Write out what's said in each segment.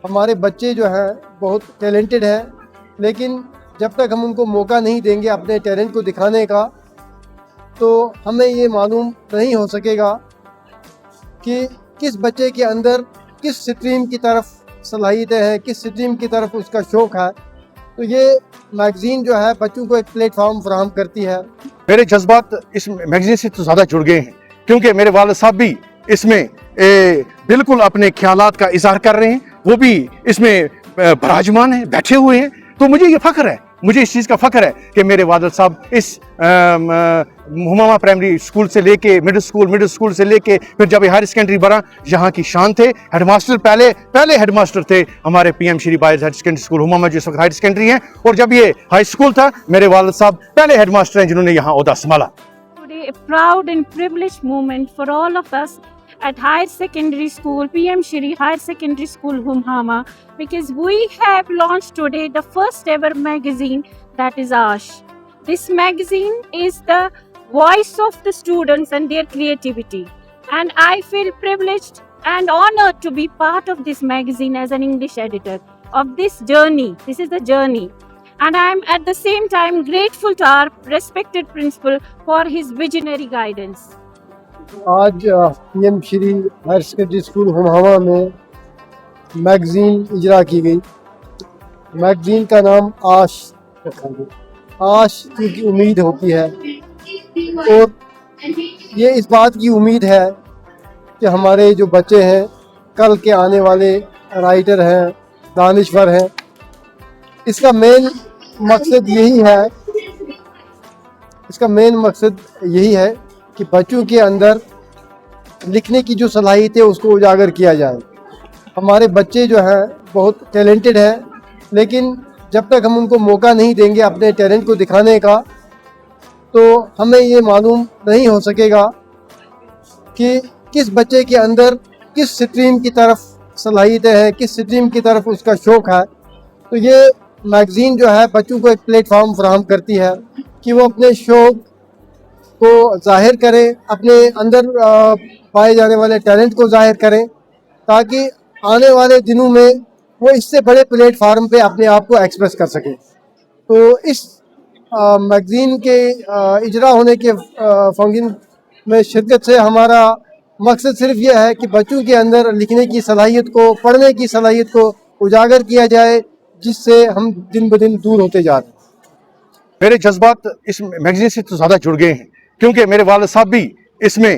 ہمارے بچے جو ہیں بہت ٹیلنٹڈ ہیں، لیکن جب تک ہم ان کو موقع نہیں دیں گے اپنے ٹیلنٹ کو دکھانے کا تو ہمیں یہ معلوم نہیں ہو سکے گا کہ کس بچے کے اندر کس سٹریم کی طرف صلاحیتیں ہیں، کس سٹریم کی طرف اس کا شوق ہے۔ تو یہ میگزین جو ہے بچوں کو ایک پلیٹ فارم فراہم کرتی ہے۔ میرے جذبات اس میگزین سے تو زیادہ جڑ گئے ہیں، کیونکہ میرے والد صاحب بھی اس میں بالکل اپنے خیالات کا اظہار کر رہے ہیں، وہ بھی اس میں براجمان ہیں، بیٹھے ہوئے ہیں۔ تو مجھے یہ فخر ہے، مجھے اس چیز کا فخر ہے کہ میرے والد صاحب اس ہمامہ پرائمری اسکول سے لے کے مڈل اسکول سے لے کے پھر جب یہ ہائر سیکنڈری بنا، یہاں کی شان تھے۔ ہیڈ ماسٹر پہلے ہیڈ ماسٹر تھے ہمارے پی ایم شری بائز ہائر سیکنڈری اسکول ہمامہ، جو اس وقت ہائر سیکنڈری ہیں، اور جب یہ ہائی اسکول تھا میرے والد صاحب پہلے ہیڈ ماسٹر ہیں جنہوں نے یہاں عہدہ سنبھالا۔ Today, a proud and privileged moment for all of us at Higher Secondary School, PM Shri Higher Secondary School, Humhama, because we have launched today the first ever magazine, that is Ash. This magazine is the voice of the students and their creativity. And I feel privileged and honored to be part of this magazine as an English editor of this journey. This is the journey. And I am at the same time grateful to our respected principal for his visionary guidance. آج P M شری higher secondary school ہمہامہ میں magazine اجرا کی گئی۔ Magazine کا نام آش رکھا گیا۔ آش کی امید ہوتی ہے، اور یہ اس بات کی امید ہے کہ ہمارے جو بچے ہیں کل کے آنے والے رائٹر ہیں، دانشور ہیں۔ اس کا مین مقصد یہی ہے کہ بچوں کے اندر لکھنے کی جو صلاحیت ہے اس کو اجاگر کیا جائے۔ ہمارے بچے جو ہیں بہت ٹیلنٹڈ ہیں، لیکن جب تک ہم ان کو موقع نہیں دیں گے اپنے ٹیلنٹ کو دکھانے کا تو ہمیں یہ معلوم نہیں ہو سکے گا کہ کس بچے کے اندر کس سٹریم کی طرف صلاحیتیں ہیں، کس سٹریم کی طرف اس کا شوق ہے۔ تو یہ میگزین جو ہے بچوں کو ایک پلیٹ فارم فراہم کرتی ہے کہ وہ اپنے شوق کو ظاہر کریں، اپنے اندر پائے جانے والے ٹیلنٹ کو ظاہر کریں، تاکہ آنے والے دنوں میں وہ اس سے بڑے پلیٹ فارم پہ اپنے آپ کو ایکسپریس کر سکیں۔ تو اس میگزین کے اجرا ہونے کے فنکشن میں شرکت سے ہمارا مقصد صرف یہ ہے کہ بچوں کے اندر لکھنے کی صلاحیت کو، پڑھنے کی صلاحیت کو اجاگر کیا جائے، جس سے ہم دن بدن دور ہوتے جا رہے ہیں۔ میرے جذبات اس میگزین سے تو زیادہ جڑ گئے ہیں، کیونکہ میرے والد صاحب بھی اس میں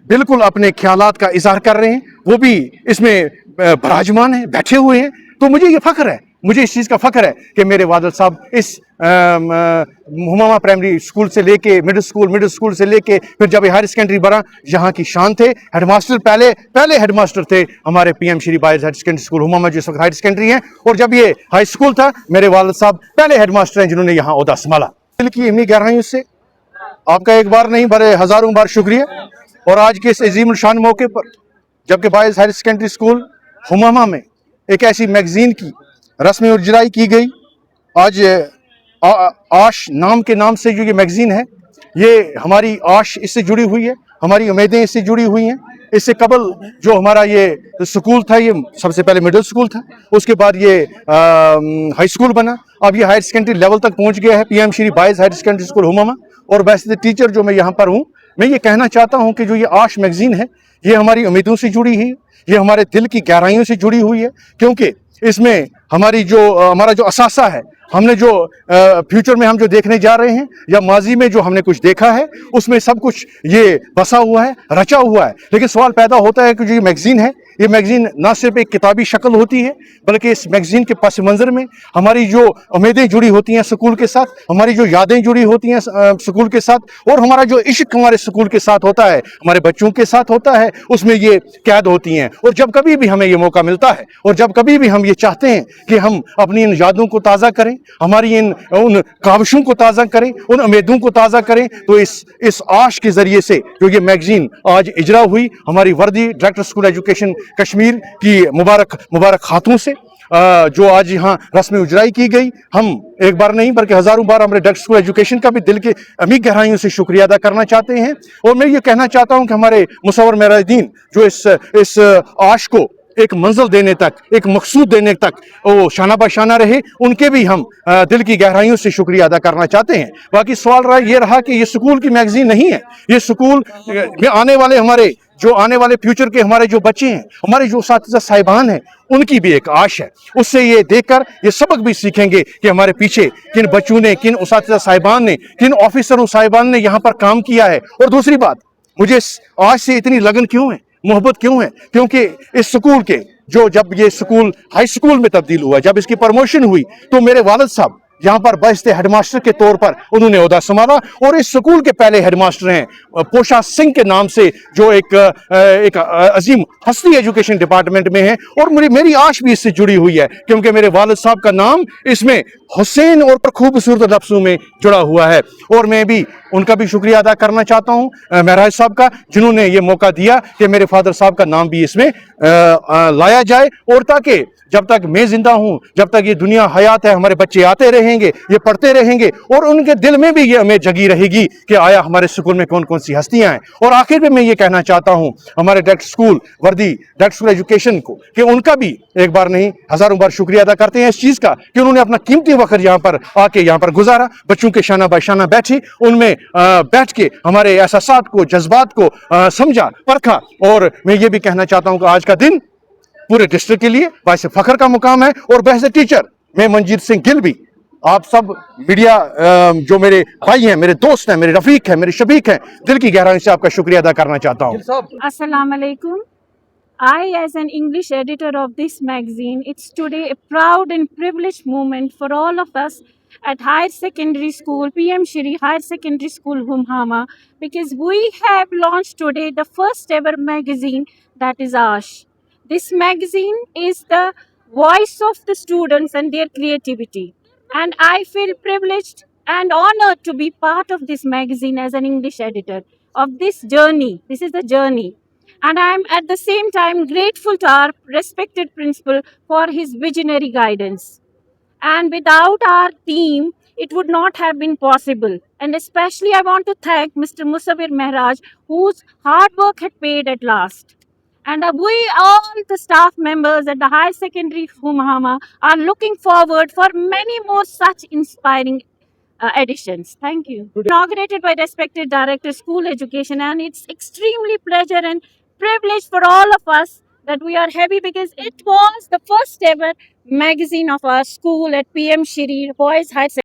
بالکل اپنے خیالات کا اظہار کر رہے ہیں، وہ بھی اس میں براجمان ہیں، بیٹھے ہوئے ہیں۔ تو مجھے یہ فخر ہے، مجھے اس چیز کا فخر ہے کہ میرے والد صاحب اس ہمامہ پرائمری اسکول سے لے کے مڈل اسکول سے لے کے پھر جب یہ ہائر سیکنڈری بنا، یہاں کی شان تھے۔ ہیڈ ماسٹر پہلے ہیڈ ماسٹر تھے ہمارے پی ایم شری بائز ہائر سیکنڈری اسکول ہمامہ، جو اس وقت ہائر سیکنڈری ہیں، اور جب یہ ہائی اسکول تھا میرے والد صاحب پہلے ہیڈ ماسٹر ہیں جنہوں نے یہاں عہدہ سنبھالا۔ دل کی امنی گہرائیوں سے آپ کا ایک بار نہیں بڑے ہزاروں بار شکریہ، اور آج کے اس عظیم الشان موقع پر جبکہ بائز ہائر سیکنڈری اسکول ہمامہ میں ایک ایسی میگزین کی رسمی اجرائی کی گئی۔ آج آش نام سے جو یہ میگزین ہے، یہ ہماری آش اس سے جڑی ہوئی ہے، ہماری امیدیں اس سے جڑی ہوئی ہیں۔ اس سے قبل جو ہمارا یہ سکول تھا، یہ سب سے پہلے مڈل سکول تھا، اس کے بعد یہ ہائی اسکول بنا، اب یہ ہائر سیکنڈری لیول تک پہنچ گیا ہے، پی ایم شری بائز ہائر سیکنڈری اسکول ہمامہ۔ اور ویسے ٹیچر جو میں یہاں پر ہوں، میں یہ کہنا چاہتا ہوں کہ جو یہ آش میگزین ہے یہ ہماری امیدوں سے جڑی ہے، یہ ہمارے دل کی گہرائیوں سے جڑی ہوئی ہے، کیونکہ اس میں ہمارا جو اثاثہ ہے، ہم نے جو فیوچر میں ہم جو دیکھنے جا رہے ہیں یا ماضی میں جو ہم نے کچھ دیکھا ہے، اس میں سب کچھ یہ بسا ہوا ہے، رچا ہوا ہے۔ لیکن سوال پیدا ہوتا ہے کہ جو یہ میگزین ہے، یہ میگزین نہ صرف ایک کتابی شکل ہوتی ہے، بلکہ اس میگزین کے پس منظر میں ہماری جو امیدیں جڑی ہوتی ہیں سکول کے ساتھ، ہماری جو یادیں جڑی ہوتی ہیں سکول کے ساتھ، اور ہمارا جو عشق ہمارے سکول کے ساتھ ہوتا ہے، ہمارے بچوں کے ساتھ ہوتا ہے، اس میں یہ قید ہوتی ہیں۔ اور جب کبھی بھی ہمیں یہ موقع ملتا ہے، اور جب کبھی بھی ہم یہ چاہتے ہیں کہ ہم اپنی ان یادوں کو تازہ کریں، ہماری ان کاوشوں کو تازہ کریں، ان امیدوں کو تازہ کریں، تو اس آش کے ذریعے سے جو یہ میگزین آج اجرا ہوئی، ہماری وردی ڈائریکٹر اسکول ایجوکیشن کشمیر کی مبارک ہاتھوں سے جو آج یہاں رسمی اجرائی کی گئی، ہم ایک بار نہیں بلکہ ہزاروں بار ہمارے ڈائریکٹر اسکول ایجوکیشن کا بھی دل کے عمیق گہرائیوں سے شکریہ ادا کرنا چاہتے ہیں۔ اور میں یہ کہنا چاہتا ہوں کہ ہمارے مصور معراج الدین جو اس آش کو ایک منزل دینے تک, ایک مقصود دینے تک وہ شانہ بہ شانہ رہے, ان کے بھی ہم دل کی گہرائیوں سے شکریہ ادا کرنا چاہتے ہیں. باقی سوال یہ رہا کہ یہ سکول کی میگزین نہیں ہے, یہ سکول میں آنے والے فیوچر کے ہمارے جو بچے ہیں, ہمارے جو اساتذہ صاحبان ہیں, ان کی بھی ایک آش ہے. اس سے یہ دیکھ کر یہ سبق بھی سیکھیں گے کہ ہمارے پیچھے کن بچوں نے, کن اساتذہ صاحبان نے, کن آفیسروں صاحبان نے یہاں پر کام کیا ہے. اور دوسری بات, مجھے آج سے اتنی لگن کیوں ہے, محبت کیوں ہے, کیونکہ اس سکول کے جب یہ سکول ہائی سکول میں تبدیل ہوا, جب اس کی پروموشن ہوئی, تو میرے والد صاحب یہاں پر بہشت ہیڈ ماسٹر کے طور پر انہوں نے عہدہ سنبھالا, اور اس سکول کے پہلے ہیڈ ماسٹر ہیں پوشا سنگھ کے نام سے, جو ایک عظیم ہستی ایجوکیشن ڈپارٹمنٹ میں ہیں. اور میری آش بھی اس سے جڑی ہوئی ہے, کیونکہ میرے والد صاحب کا نام اس میں حسین اور پر خوبصورت لفظوں میں جڑا ہوا ہے. اور میں بھی ان کا بھی شکریہ ادا کرنا چاہتا ہوں, مہراج صاحب کا, جنہوں نے یہ موقع دیا کہ میرے فادر صاحب کا نام بھی اس میں لایا جائے. اور تاکہ جب تک میں زندہ ہوں, جب تک یہ دنیا حیات ہے, ہمارے بچے آتے رہیں گے, یہ پڑھتے رہیں گے, اور ان کے دل میں بھی یہ ہمیں جگی رہے گی کہ آیا ہمارے سکول میں کون کون سی ہستیاں ہیں. اور آخر میں یہ کہنا چاہتا ہوں ہمارے ڈائریکٹ اسکول وردی, ڈائریکٹ اسکول ایجوکیشن کو, کہ ان کا بھی ایک بار نہیں ہزاروں بار شکریہ ادا کرتے ہیں اس چیز کا کہ انہوں نے اپنا قیمتی وقت یہاں پر آ کے یہاں پر گزارا, بچوں کے شانہ بہ شانہ بیٹھے, ان میں بیٹھ کے ہمارے احساسات کو, جذبات کو سمجھا, پرکھا. اور میں یہ بھی کہنا چاہتا ہوں کہ آج کا دن پورے ڈسٹرکٹ کے لیے باعث فخر کا مقام ہے. اور بحث ٹیچر میں منجیت سنگھ گل بھی, آپ سب میڈیا جو میرے بھائی ہیں, میرے دوست ہیں, میرے رفیق ہیں, میرے شفیق ہیں, دل کی گہرائی سے آپ کا شکریہ ادا کرنا چاہتا ہوں. Assalamu alaikum. I, as an English editor of this magazine, it's today a proud and privileged moment for all of us at Higher Secondary School, PM Shri Higher Secondary School, Humhama, because we have launched today the first ever magazine, that is Ash. This magazine is the voice of the students and their creativity. And I feel privileged and honored to be part of this magazine as an English editor of this journey. This is the journey. And I am at the same time grateful to our respected principal for his visionary guidance. And without our team, it would not have been possible. And especially I want to thank Mr. Musawir Mehraj, whose hard work had paid at last. And we, all the staff members at the Higher Secondary Humhama, are looking forward for many more such inspiring editions. Thank you. Inaugurated by respected Director School Education, and it's extremely pleasure and privilege for all of us that we are happy because it was the first ever magazine of our school at PM Shri Boys High Secondary.